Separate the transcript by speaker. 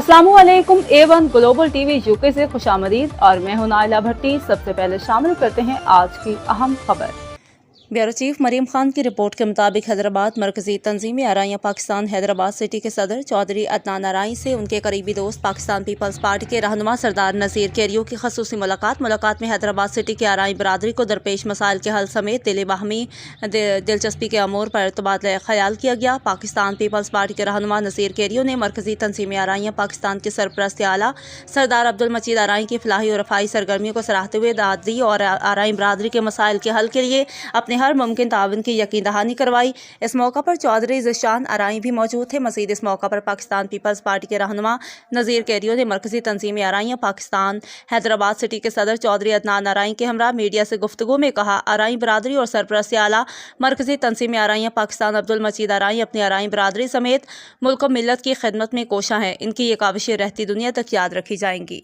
Speaker 1: अस्सलामुअलैकुम A1 global TV UK से खुशामदीद और मैं हूं नाइला भट्टी। सबसे पहले शामिल करते हैं आज की अहम खबर। ब्यूरो चीफ मरीम खान की रिपोर्ट के मुताबिक हैदराबाद मरकजी तंजीमी आराइयाँ पाकिस्तान हैदराबाद सिटी के सदर चौधरी अदनान आराई से उनके करीबी दोस्त पाकिस्तान पीपल्स पार्टी के रहनुमा सरदार नज़ीर कैरियो की खसूसी मुलाकात में हैदराबाद सिटी के आराई बरादरी को दरपेश मसाइल के हल समेत दिल बाहमी दिलचस्पी के अमूर पर तबादला ख्याल किया गया। पाकिस्तान पीपल्स पार्टी के रहनुमा नज़ीर कैरियो ने मरकजी तंजीमी आराइयाँ पाकिस्तान के सरपरस्त आला सरदार अब्दुल मजीद आराई की फलाही और रफाई सरगर्मियों को सराहते हुए दाद दी और आराई बरादरी के मसाइल के हल के लिए अपने हर मुमकिन ताउन की यकीन दहानी करवाई। इस मौका पर चौधरी ज़िशान आराई भी मौजूद थे। मज़ीद इस मौका पर पाकिस्तान पीपल्स पार्टी के रहनुमा नज़ीर कैरियो ने मरकजी तंजीमी आराइयाँ पाकिस्तान हैदराबाद सिटी के सदर चौधरी अदनान आराई के हमरा मीडिया से गुफ्तगू में कहा, आराई बरादरी और सरपरस्त आला मरकजी तंजीमी आराइयाँ पाकिस्तान अब्दुल मजीद आराई अपनी आराई बरादरी समेत मुल्क और मिल्लत की खिदमत में कोशा हैं। इनकी ये काविशें रहती दुनिया तक याद रखी जाएंगी।